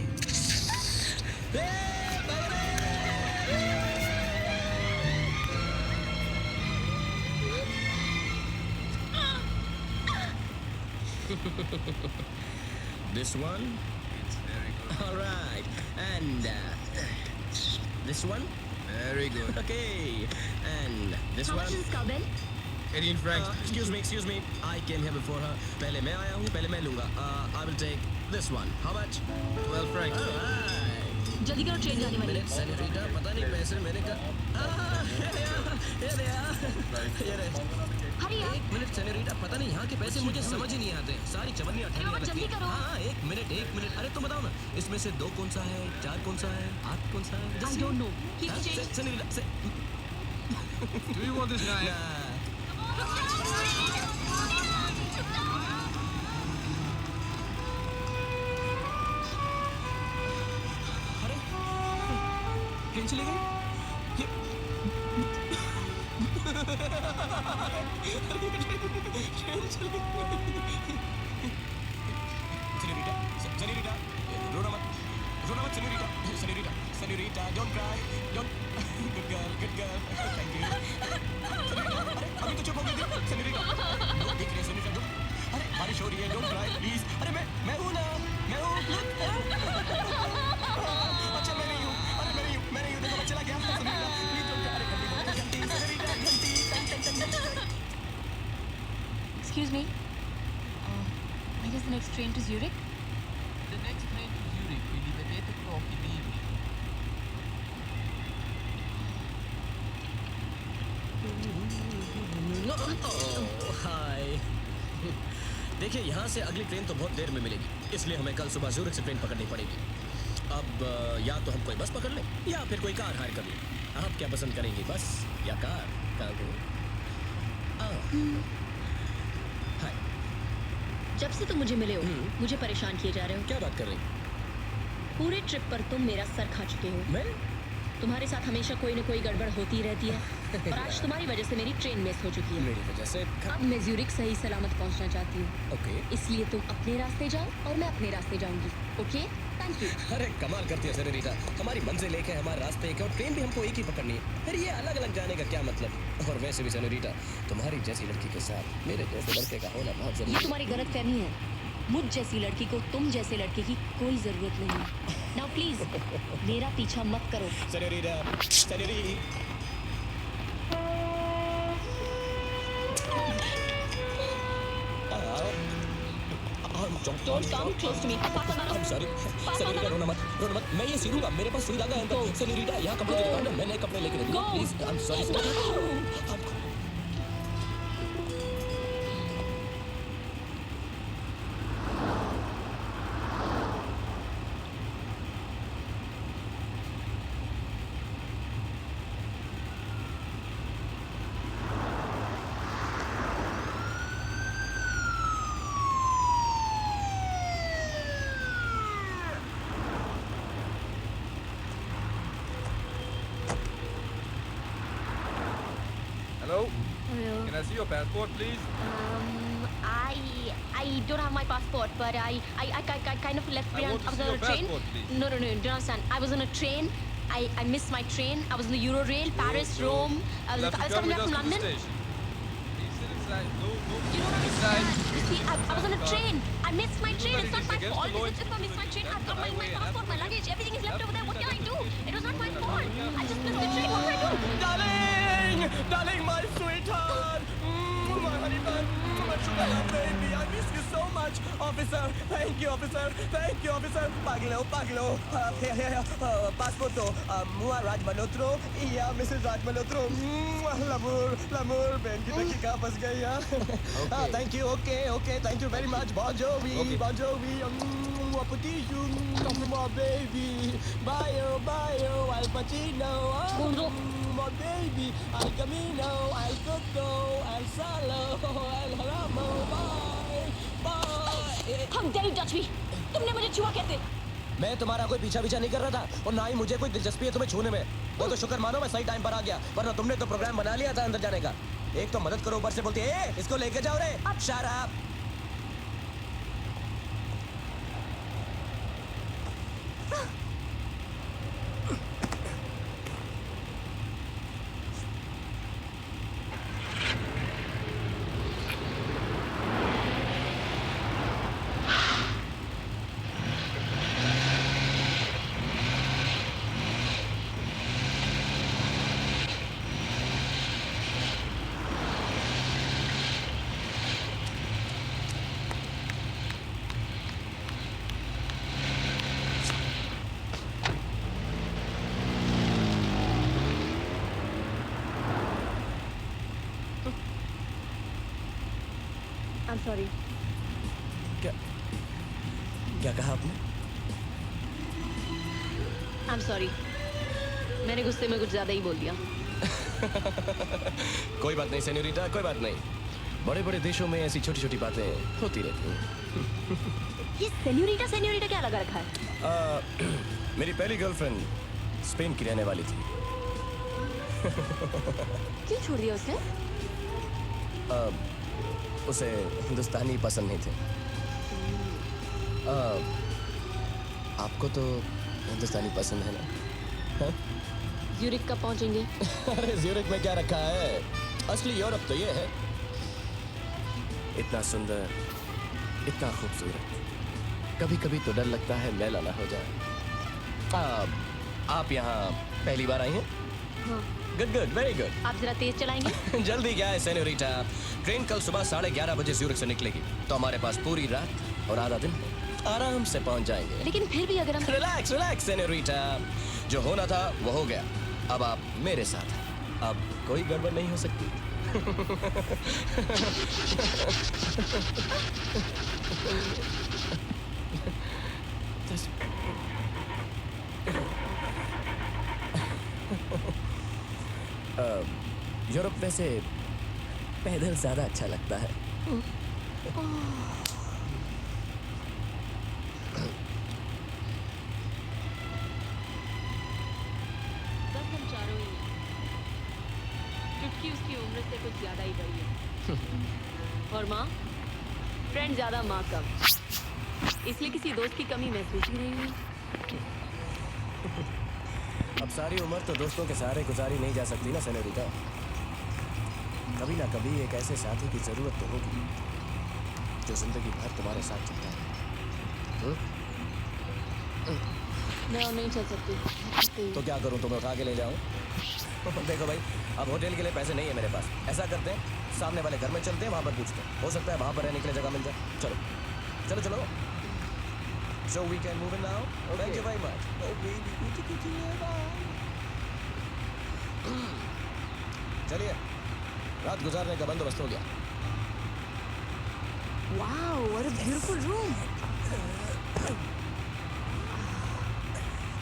This one? It's very good. All right. And This one? Very good. Okay. And this How one? much is cowbell? 18 francs. Excuse me. I came here before her. पहले मैं आया हूँ, पहले मैं लूँगा. I will take this one. How much? 12 francs. Alright. जल्दी करो, ट्रेन जाने वाली है. Minute, senorita, पता नहीं पैसे मैंने का. ये रहे. Hurry up. एक मिनट सेनोरिटा, पता नहीं यहाँ के पैसे मुझे समझ ही नहीं आते. सारी चवन्नियाँ ठहरने रॉबर्ट, लगती जल्दी हैं. करो. हाँ, एक मिनट. अरे तुम बताओ ना, इसमें से 2 कौन सा है, 4 कौन सा है, 8 कौन सा है? I don't know. Keep हाँ, change. Senorita, Do you want this knife? अरे, ट्रेन चली गई? Senorita, रोना मत, senorita, don't cry, don't, good girl, thank you. अरे, अभी तो चुप हो गई थी, senorita, don't दिख रही, senorita, don't, अरे, बारिश हो रही है, don't cry, please, अरे मैं हूँ ना, look, अच्छा मैं नहीं हूँ, देखो मैं चला गया, senorita, please don't cry, अरे घंटी, senorita, घंटी. Excuse me. When is the next train to Zurich? The next train to Zurich will leave at 8 o'clock in the evening. हाय. देखिए यहाँ से अगली ट्रेन तो बहुत देर में मिलेगी, इसलिए हमें कल सुबह ज़ूरिख से ट्रेन पकड़नी पड़ेगी. अब या तो हम कोई बस पकड़ लें या फिर कोई कार हायर कर लें. आप क्या पसंद करेंगी, बस या कार? हाय. जब से तुम मुझे मिले हो, मुझे परेशान किए जा रहे हो. क्या बात कर रही? पूरे ट्रिप पर तुम मेरा सर खा चुके हो. मैं? तुम्हारे साथ हमेशा कोई न कोई गड़बड़ होती रहती है. और आज तुम्हारी वजह से मेरी ट्रेन मिस हो चुकी है. मेरी वजह से? अब मैं ज़्यूरिख सही सलामत पहुंचना चाहती हूँ. ओके. इसलिए तुम अपने रास्ते जाओ और मैं अपने रास्ते जाऊंगी. ओके? Thank you. अरे कमाल करती है सेनोरिटा, हमारी मंजिल एक है, हमारे रास्ते एक है और ट्रेन भी हमको एक ही पकड़नी है. फिर ये अलग अलग जाने का क्या मतलब? और वैसे भी सेनोरिटा, तुम्हारी जैसी लड़की के साथ मेरे जैसे लड़के का होना बहुत जरूरी ये है. तुम्हारी गलतफहमी है. मुझ जैसी लड़की को तुम जैसे लड़के की कोई जरूरत नहीं. नाउ प्लीज मेरा पीछा मत करो. Senorita, Don't come close to me. I'm sorry. Senorita रोना मत. मैं ये सीखूंगा. मेरे पास सुई धागा है अंदर. सेनोरिटा यहाँ कपड़े की दुकान है, मैं नए कपड़े लेके दूंगा. Please, I'm sorry. Hello? Hello. Can I see your passport, please? I don't have my passport, but I kind of left I behind. want to I was see on your a train. passport, please. No, don't understand. I was on a train. I missed my train. I was on the Eurorail, Paris, So, Rome. I you'll was have to coming come back with from us to the London. station. Please sit inside. No. You don't Inside. understand. See, I was on a train. I missed my train. It's not my against fault. the law It's if I missed my train. I've got my passport, my luggage, everything is left over there. What can I do? It was not my fault. I just missed the train. What do I do? Darling, my sweetheart, my honey bun, my sugar love baby, I miss you so much, officer. Thank you, officer. Paglo. Here, passport to, Raj Malhotra, yeah, Mrs. Raj Malhotra. L'amour, बहन की टकी कहाँ फंस गई यार? Thank you, okay, thank you very much. Bon Jovi, Waputishu, my baby, bye, Al Pacino, my baby, Al Camino, Al Coco, Al Salo, Al Haramo, bye. How dare you touch me? तुमने मुझे छुआ कैसे? मैं तुम्हारा कोई पीछा नहीं कर रहा था और ना ही मुझे कोई दिलचस्पी है तुम्हें छूने में. वो तो शुक्र मानो मैं सही टाइम पर आ गया, वरना तुमने तो प्रोग्राम बना लिया था अंदर जाने का. एक तो मदद करो, ऊपर से बोलती है इसको लेके जाओ रे. Shut up. I'm sorry. क्या कहा आपने? I'm sorry. मैंने गुस्से में कुछ ज्यादा ही बोल दिया। कोई बात नहीं सेन्योरिटा, कोई बात नहीं। बड़े बड़े देशों में ऐसी छोटी छोटी बातें होती रहती हैं। ये सेन्योरिटा क्या लगा रखा है? मेरी पहली गर्लफ्रेंड स्पेन की रहने वाली थी। क्यों छोड़ दिया उसने? उसे हिंदुस्तानी पसंद नहीं थे। आपको तो हिंदुस्तानी पसंद है ना? हाँ? ज़्यूरिख कब पहुंचेंगे? अरे ज़्यूरिख में क्या रखा है? असली यूरोप तो ये है। इतना सुंदर, इतना खूबसूरत। कभी कभी तो डर लगता है मैला ना हो जाए। आप यहाँ पहली बार आई हैं? हाँ। Good good, very good. आप जरा तेज चलाएंगे? जल्दी क्या है सेन्योरिटा? ट्रेन कल सुबह 11:30 बजे ज़्यूरिख से निकलेगी, तो हमारे पास पूरी रात और आधा दिन आराम से पहुंच जाएंगे। लेकिन फिर भी अगर हम रिलैक्स रिलैक्स सेन्योरिटा, जो होना था वो हो गया। अब आप मेरे साथ हैं, अब कोई गड़बड़ नहीं हो सकती। यूरोप वैसे पैदल ज्यादा अच्छा लगता है। बस हम चारों ही हैं। चुटकी उसकी उम्र से कुछ ज्यादा ही बड़ी है। और माँ? फ्रेंड ज्यादा माँ कम, इसलिए किसी दोस्त की कमी महसूस ही नहीं हुई। अब सारी उम्र तो दोस्तों के सहारे गुजारी नहीं जा सकती ना सेन्योरिटा। कभी ना कभी एक ऐसे साथी की जरूरत तो होगी जो जिंदगी भर तुम्हारे साथ चलता है। मैं और नहीं चल सकती। तो क्या करूं, तुम्हें उठा के ले जाऊं? देखो भाई, अब होटल के लिए पैसे नहीं है मेरे पास। ऐसा करते हैं, सामने वाले घर में चलते हैं, वहां पर पूछते हैं, हो सकता है वहां पर रहने के लिए जगह मिल जाए। चलो चलो चलो। So we can move in now. Okay. Thank you very much. Oh baby, चलिए, रात गुजारने का बंदोबस्त हो गया। Wow, what a beautiful room.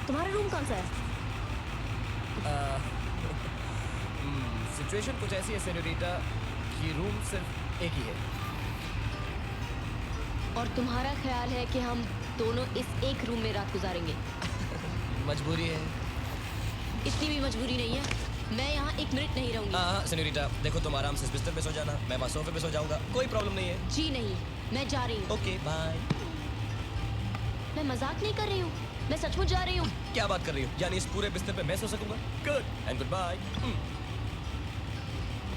तुम्हारा रूम कौन सा है? सिचुएशन कुछ ऐसी है सेन्योरिटा कि रूम सिर्फ एक ही है। और तुम्हारा ख्याल है कि हम दोनों इस एक रूम में रात गुजारेंगे? मजबूरी है। इतनी भी मजबूरी नहीं है, मैं यहाँ 1 मिनट नहीं रहूंगी। हाँ सेन्योरिटा, देखो तुम आराम से इस बिस्तर पे सो जाना, मैं वहाँ सोफे पे सो जाऊंगा, कोई प्रॉब्लम नहीं है। जी नहीं, मैं जा रही हूँ। Okay bye. मैं मजाक नहीं कर रही हूँ, मैं सचमुच जा रही हूँ। क्या बात कर रही हो? यानी इस पूरे बिस्तर पे मैं सो सकूंगा? Good and goodbye.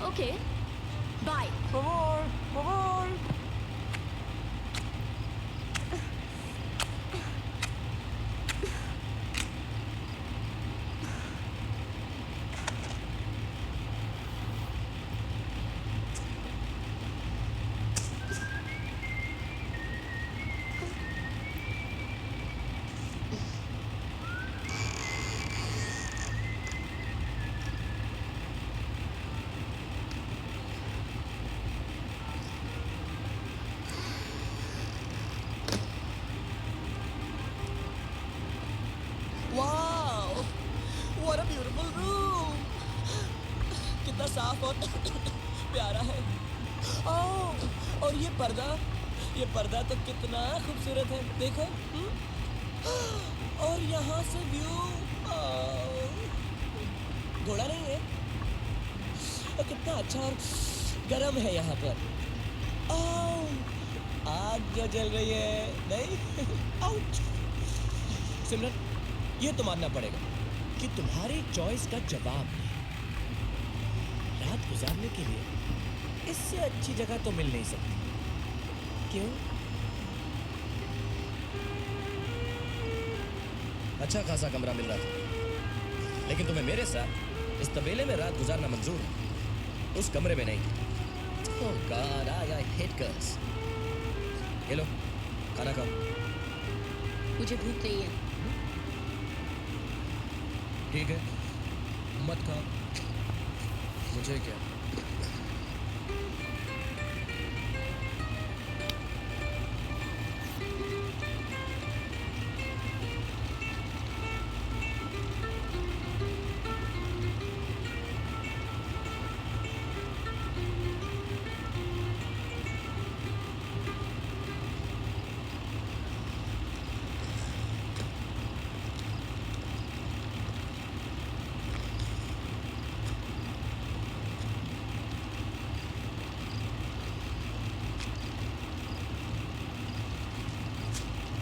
Okay bye. Wow, what a beautiful room. कितना साफ और प्यारा है। ओह, और ये पर्दा तो कितना खूबसूरत है, देखो। और यहाँ से व्यू, घोड़ा नहीं है, और कितना अच्छा और गर्म है यहाँ पर। आग जो जल रही है, नहीं? आउच। सिमरन, ये तो मानना पड़ेगा कि तुम्हारी चॉइस का जवाब नहीं। रात गुजारने के लिए इससे अच्छी जगह तो मिल नहीं सकती। क्यों? अच्छा खासा कमरा मिल रहा था, लेकिन तुम्हें मेरे साथ इस तबेले में रात गुजारना मंजूर है, उस कमरे में नहीं। Oh God, I hate girls. ये लो, खाना खाओ। मुझे भूख नहीं है। ठीक है, मत खाओ, मुझे क्या।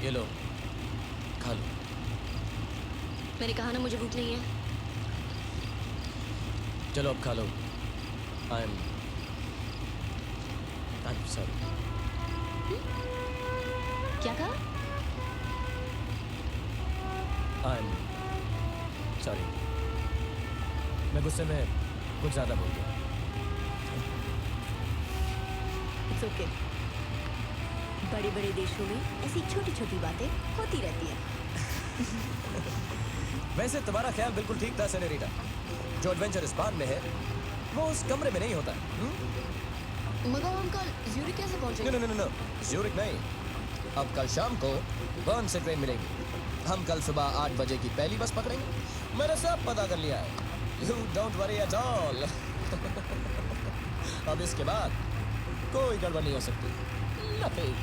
ये लो, खा लो। मैंने कहा ना मुझे भूख नहीं है। चलो अब खा लो। I'm sorry. क्या कहा? I'm sorry. मैं गुस्से में कुछ ज्यादा बोल गया। It's okay. बड़े-बड़े देशों में ऐसी छोटी-छोटी बातें होती रहती है। वैसे तुम्हारा ख्याल बिल्कुल ठीक था सेनोरिटा। जो एडवेंचर इस बार में है वो उस कमरे में नहीं होता। मगर हम कल ज़्यूरिख कैसे पहुंचेंगे? नो, ज़्यूरिख नहीं। अब कल शाम को बर्न से ट्रेन मिलेगी। हम कल सुबह 8 बजे की पहली बस पकड़ेंगे। मैंने सब पता कर लिया है। You don't worry at all. अब इसके बाद कोई गड़बड़ नहीं हो सकती। Nothing.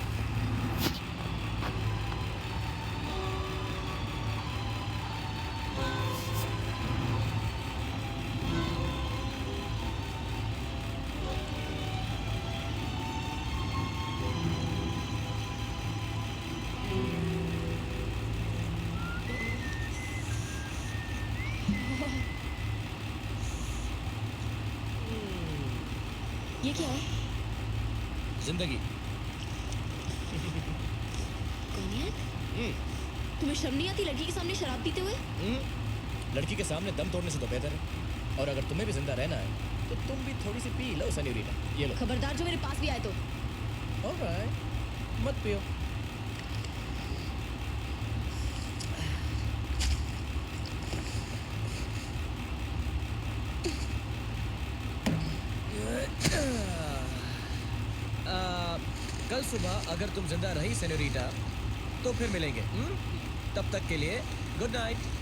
ये क्या है? जिंदगी। कॉन्याक? तुम्हें शर्म नहीं आती लड़की के सामने शराब पीते हुए? लड़की के सामने दम तोड़ने से तो बेहतर है। और अगर तुम्हें भी जिंदा रहना है तो तुम भी थोड़ी सी पी लो सेनोरिटा। ये लो। खबरदार जो मेरे पास भी आए तो। ऑलराइट, मत पियो। कल सुबह अगर तुम जिंदा रही सेनोरिटा तो फिर मिलेंगे। तब तक के लिए गुड नाइट।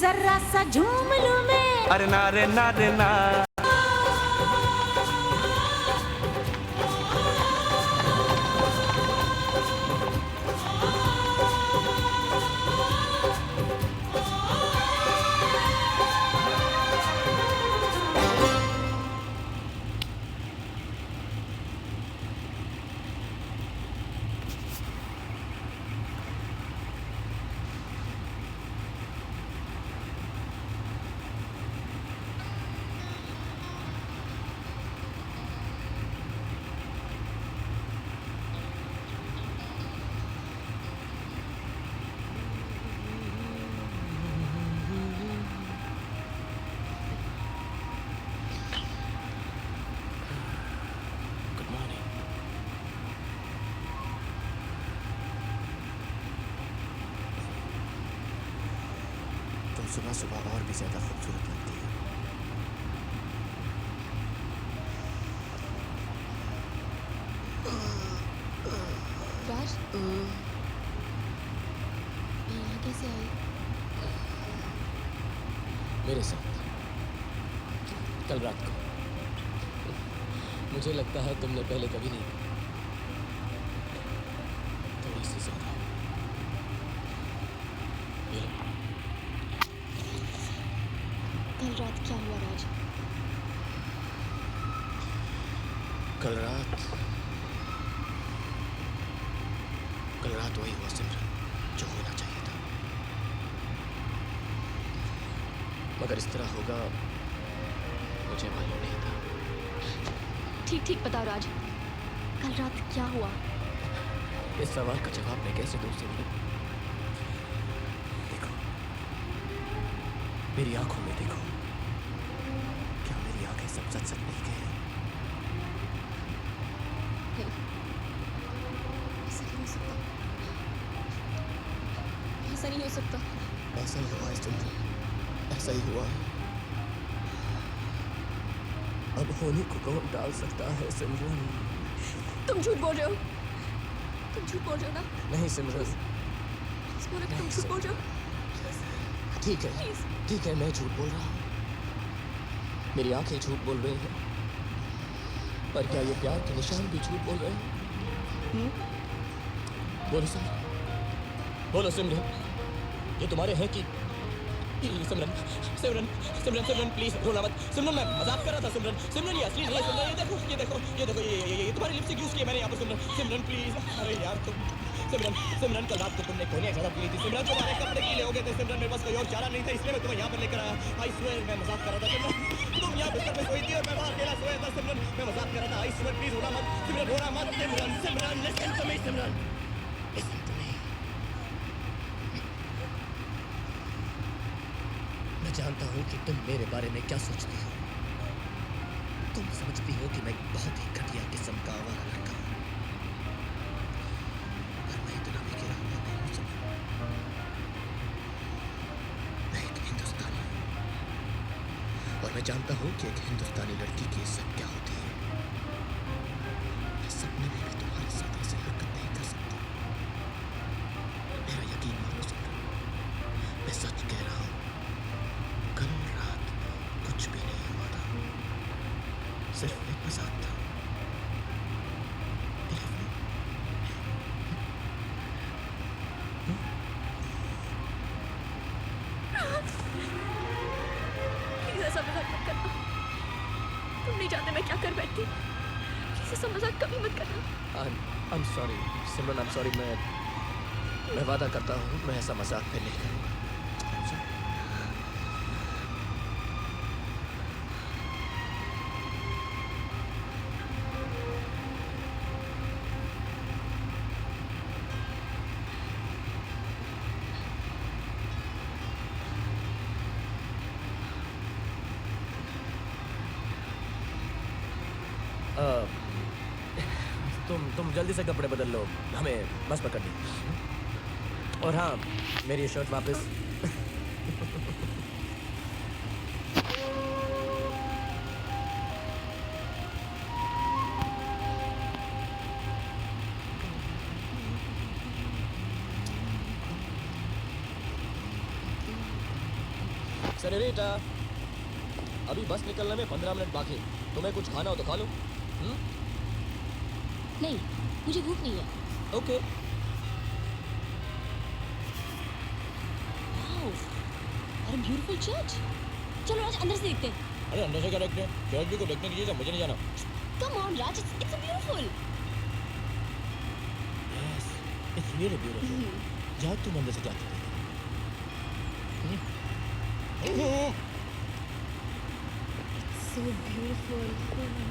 जरा सा झूम लूं मैं। अरे ना रे ना रे ना। सुबह सुबह और भी ज्यादा खूबसूरत लगती है। राज, यहाँ कैसे आई? मेरे साथ कल रात को। मुझे लगता है तुमने पहले कभी नहीं, थोड़ी सी ज्यादा। कल रात क्या हुआ राज? कल रात वही हुआ सिमरन जो होना चाहिए था, मगर इस तरह होगा मुझे मालूम नहीं था। ठीक ठीक बताओ राज, कल रात क्या हुआ? इस सवाल का जवाब मैं कैसे दूं सिमरन? देखो, मेरी आंखों में देखो। क्या मेरी आंखें सब सच सच नहीं कह रही? ऐसा नहीं हो सकता, ऐसा नहीं हो सकता। ऐसा ही हुआ है सिमरन, ऐसा ही हुआ है। अब होने को कौन टाल सकता है सिमरन? तुम झूठ बोल रहे हो, तुम झूठ बोल रहे हो ना? नहीं सिमरन, प्लीज बोलो कि तुम झूठ बोल रहे हो। ठीक है, ठीक है, मैं झूठ बोल रहा हूँ। मेरी आंखें झूठ बोल रही हैं, पर क्या ये प्यार के निशान भी झूठ बोल रहे हैं? बोलो सिमरन, बोलो सिमरन, ये तुम्हारे हैं कि सिमरन, सिमरन, सिमरन, सिमरन प्लीज रोना मत। सिमरन मैं मजाक कर रहा था सिमरन, सिमरन ये असली नहीं है सिमरन। ये देखो, ये देखो, ये देखो, ये तुम्हारी लिपस्टिक यूज किया मैंने यहाँ पर सिमरन। सिमरन प्लीज, अरे यार तुम सिमरन, सिमरन कल रात को तुमने कोने शराब पी ली थी सिमरन, तुम्हारे कपड़े गीले हो गए थे सिमरन, मेरे पास कोई और चारा नहीं था, इसलिए मैं तुम्हें यहाँ पर लेकर आया। आई स्वेयर मैं मजाक कर रहा था सिमरन, तुम यहाँ बिस्तर में सोई थी और मैं बाहर अकेला सोया था सिमरन, मैं मजाक कर रहा था। आई स्वेयर प्लीज रोना मत सिमरन, रोना मत Simran, Simran listen to me Simran, listen to me. मैं जानता हूँ कि तुम मेरे बारे में क्या सोचती हो। तुम समझती हो कि मैं बहुत ही घटिया किस्म का आवारा लड़का हूँ, पर मैं इतना भी गिरा हुआ नहीं हूँ सिमरन। मैं एक हिंदुस्तानी हूँ और मैं जानता हूँ कि एक हिंदुस्तानी लड़की की इज्जत क्या होती है। मैं सपने में भी तुम्हारे साथ ऐसी हरकत नहीं कर सकता। मेरा यकीन मानो सिमरन, मैं सच कह रहा हूँ। कल रात कुछ भी नहीं हुआ था, सिर्फ एक मजाक था। प्लीज ऐसा मजाक मत करना, तुम नहीं जानते मैं क्या कर बैठती। प्लीज ऐसा मजाक कभी मत करना। I'm sorry Simran, I'm sorry। मैं वादा करता हूँ मैं ऐसा मजाक फिर नहीं करूँगा। तुम जल्दी से कपड़े बदल लो, हमें बस पकड़नी। और हाँ, मेरी ये शर्ट वापस। सेनोरिटा, अभी बस निकलने में 15 मिनट बाकी। तुम्हें कुछ खाना हो तो खा लो। नहीं, मुझे भूख नहीं है। ओके। वाओ, अरे ब्यूटीफुल चर्च। चलो राज अंदर से देखते हैं। अरे अंदर से क्या देखते हैं? चर्च भी को देखने की चीज़ है, मुझे नहीं जाना। Come on Raj, it's beautiful. Yes, it's really beautiful. जाओ तुम अंदर से जाके So beautiful. Oh my